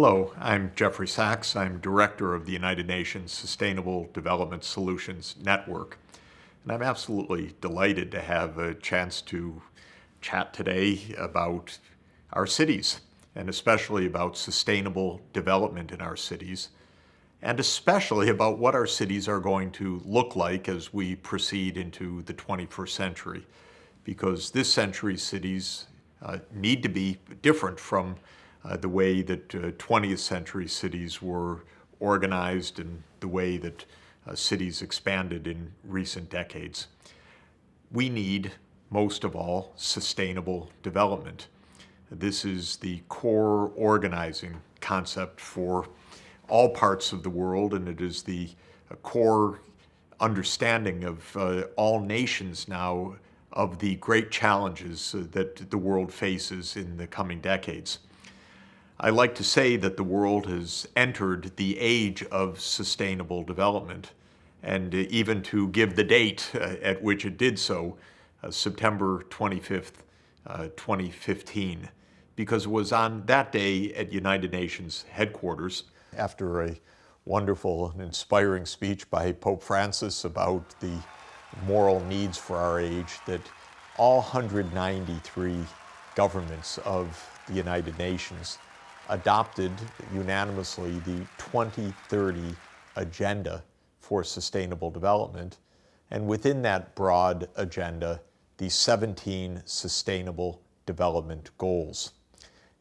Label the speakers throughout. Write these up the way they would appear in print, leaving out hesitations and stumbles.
Speaker 1: Hello, I'm Jeffrey Sachs. I'm Director of the United Nations Sustainable Development Solutions Network. And I'm absolutely delighted to have a chance to chat today about our cities, and especially about sustainable development in our cities, and especially about what our cities are going to look like as we proceed into the 21st century. Because this century's cities need to be different from the way that 20th century cities were organized and the way that cities expanded in recent decades. We need, most of all, sustainable development. This is the core organizing concept for all parts of the world, and it is the core understanding of all nations now of the great challenges that the world faces in the coming decades. I like to say that the world has entered the age of sustainable development, and even to give the date at which it did so, September 25th, 2015, because it was on that day at United Nations headquarters, after a wonderful and inspiring speech by Pope Francis about the moral needs for our age, that all 193 governments of the United Nations adopted unanimously the 2030 Agenda for Sustainable Development, and within that broad agenda, the 17 Sustainable Development Goals.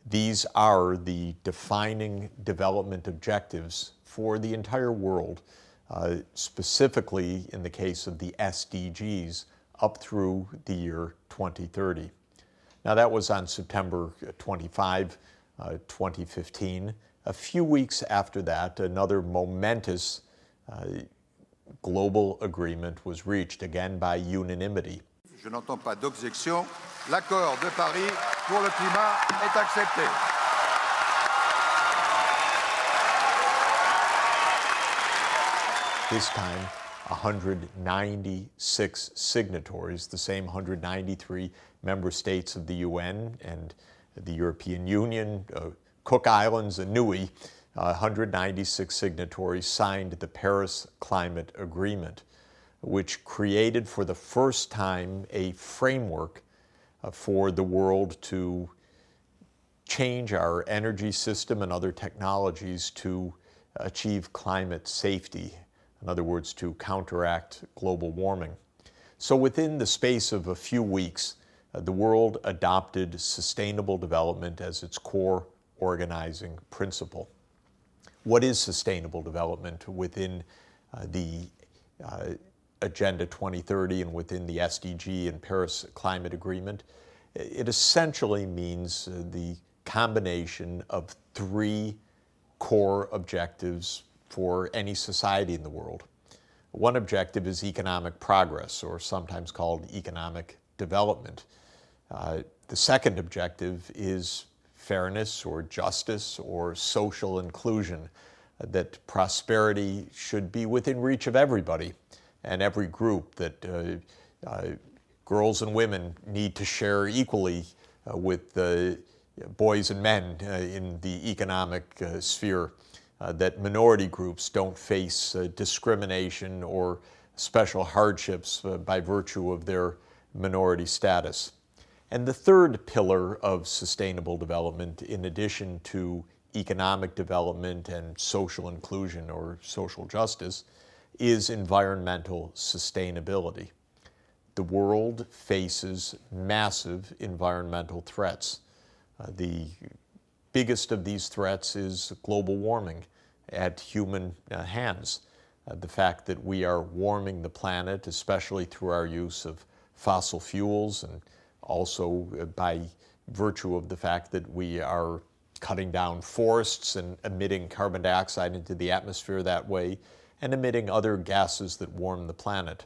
Speaker 1: These are the defining development objectives for the entire world, specifically in the case of the SDGs, up through the year 2030. Now that was on September 25, 2015. A few weeks after that, another momentous global agreement was reached, again by unanimity.
Speaker 2: Je n'entends pas d'objection. L'accord de Paris pour le climat est accepté.
Speaker 1: This time, 196 signatories, the same 193 member states of the UN and the European Union, Cook Islands, and Niue, 196 signatories signed the Paris Climate Agreement, which created for the first time a framework for the world to change our energy system and other technologies to achieve climate safety. In other words, to counteract global warming. So within the space of a few weeks, the world adopted sustainable development as its core organizing principle. What is sustainable development within the Agenda 2030 and within the SDG and Paris Climate Agreement? It essentially means the combination of three core objectives for any society in the world. One objective is economic progress, or sometimes called economic development. The second objective is fairness or justice or social inclusion, that prosperity should be within reach of everybody and every group, that girls and women need to share equally with boys and men in the economic sphere, that minority groups don't face discrimination or special hardships by virtue of their minority status. And the third pillar of sustainable development, in addition to economic development and social inclusion or social justice, is environmental sustainability. The world faces massive environmental threats. The biggest of these threats is global warming at human hands. The fact that we are warming the planet, especially through our use of fossil fuels, and also by virtue of the fact that we are cutting down forests and emitting carbon dioxide into the atmosphere that way, and emitting other gases that warm the planet.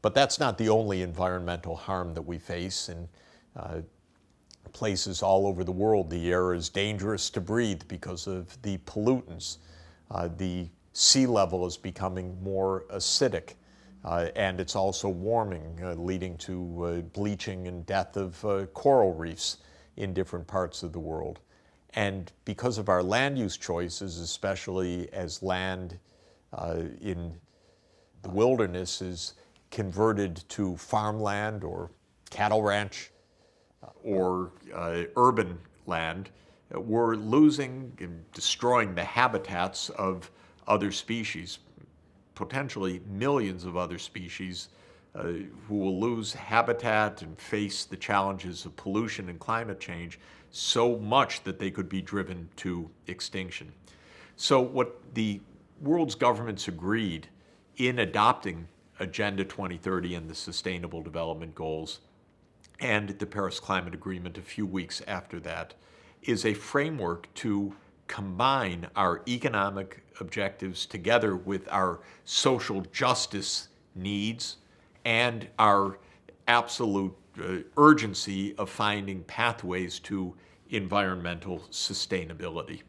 Speaker 1: But that's not the only environmental harm that we face. In places all over the world, the air is dangerous to breathe because of the pollutants. The sea level is becoming more acidic. And it's also warming, leading to bleaching and death of coral reefs in different parts of the world. And because of our land use choices, especially as land in the wilderness is converted to farmland or cattle ranch or urban land, we're losing and destroying the habitats of other species, potentially millions of other species who will lose habitat and face the challenges of pollution and climate change so much that they could be driven to extinction. So what the world's governments agreed in adopting Agenda 2030 and the Sustainable Development Goals and the Paris Climate Agreement a few weeks after that is a framework to combine our economic objectives together with our social justice needs and our absolute urgency of finding pathways to environmental sustainability.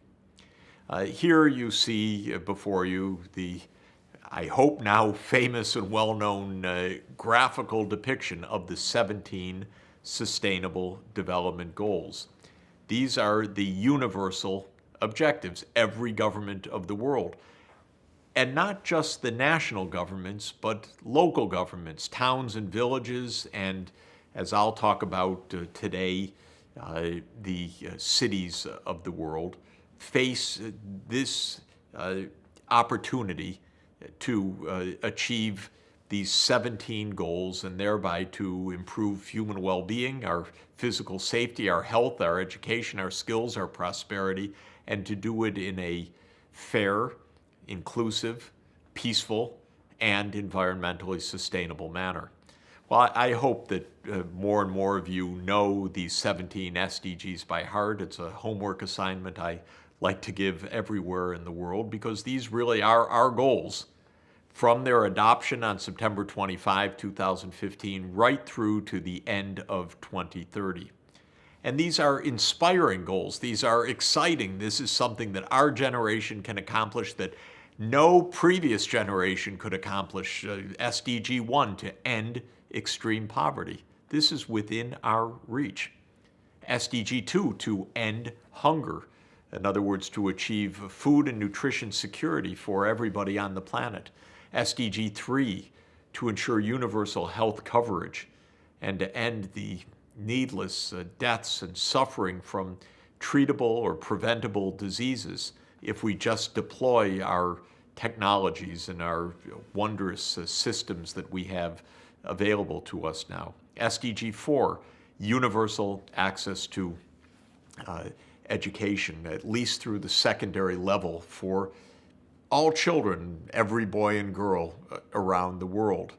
Speaker 1: Here you see before you the, I hope now famous and well-known graphical depiction of the 17 Sustainable Development Goals. These are the universal objectives, every government of the world. And not just the national governments, but local governments, towns and villages, and as I'll talk about today, the cities of the world face this opportunity to achieve these 17 goals and thereby to improve human well-being, our physical safety, our health, our education, our skills, our prosperity, and to do it in a fair, inclusive, peaceful, and environmentally sustainable manner. Well, I hope that more and more of you know these 17 SDGs by heart. It's a homework assignment I like to give everywhere in the world because these really are our goals from their adoption on September 25, 2015, right through to the end of 2030. And these are inspiring goals. These are exciting. This is something that our generation can accomplish that no previous generation could accomplish. SDG 1, to end extreme poverty. This is within our reach. SDG 2, to end hunger. In other words, to achieve food and nutrition security for everybody on the planet. SDG 3, to ensure universal health coverage and to end the needless deaths and suffering from treatable or preventable diseases if we just deploy our technologies and our wondrous systems that we have available to us now. SDG 4, universal access to education, at least through the secondary level for all children, every boy and girl around the world.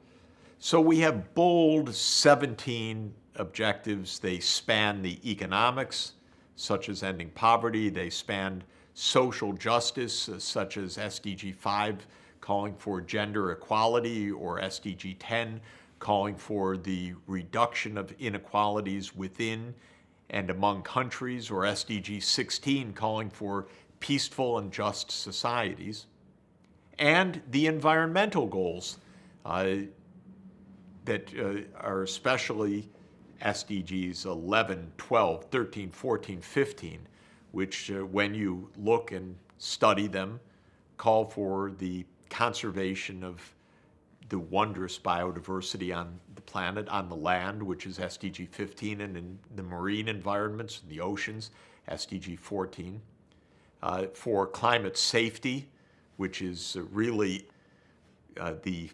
Speaker 1: So we have bold 17 objectives. They span the economics, such as ending poverty. They span social justice, such as SDG 5, calling for gender equality, or SDG 10, calling for the reduction of inequalities within and among countries, or SDG 16, calling for peaceful and just societies. And the environmental goals that are especially SDGs 11, 12, 13, 14, 15, which when you look and study them, call for the conservation of the wondrous biodiversity on the planet, on the land, which is SDG 15, and in the marine environments, the oceans, SDG 14. For climate safety, which is really the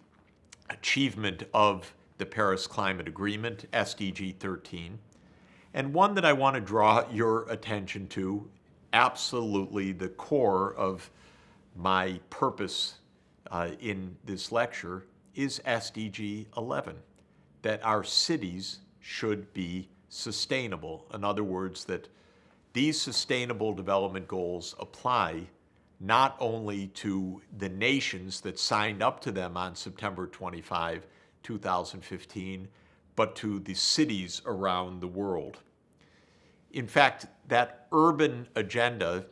Speaker 1: achievement of the Paris Climate Agreement, SDG 13. And one that I want to draw your attention to, absolutely the core of my purpose in this lecture, is SDG 11, that our cities should be sustainable. In other words, that these sustainable development goals apply not only to the nations that signed up to them on September 25, 2015, but to the cities around the world. In fact, that urban agenda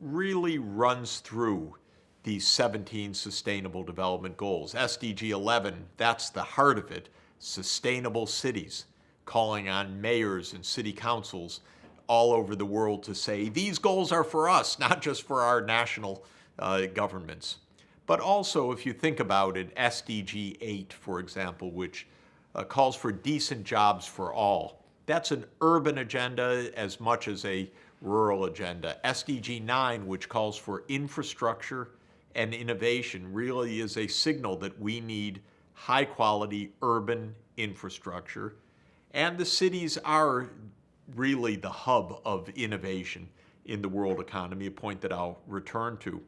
Speaker 1: really runs through these 17 Sustainable Development Goals. SDG 11, that's the heart of it, sustainable cities, calling on mayors and city councils all over the world to say, these goals are for us, not just for our national governments. But also, if you think about it, SDG 8, for example, which calls for decent jobs for all. That's an urban agenda as much as a rural agenda. SDG 9, which calls for infrastructure and innovation, really is a signal that we need high-quality urban infrastructure. And the cities are really the hub of innovation in the world economy, a point that I'll return to.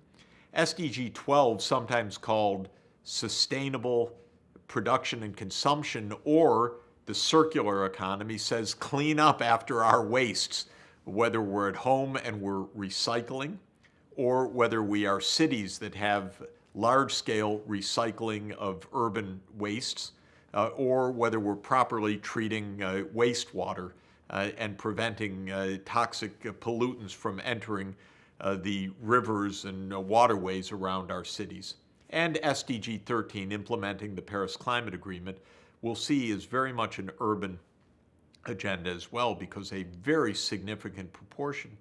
Speaker 1: SDG 12, sometimes called sustainable production and consumption, or the circular economy, says clean up after our wastes, whether we're at home and we're recycling, or whether we are cities that have large-scale recycling of urban wastes, or whether we're properly treating wastewater and preventing toxic pollutants from entering the rivers and waterways around our cities. And SDG 13, implementing the Paris Climate Agreement, we'll see is very much an urban agenda as well, because a very significant proportion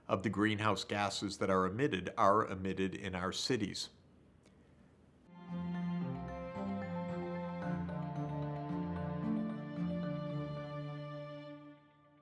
Speaker 1: of the greenhouse gases that are emitted in our cities.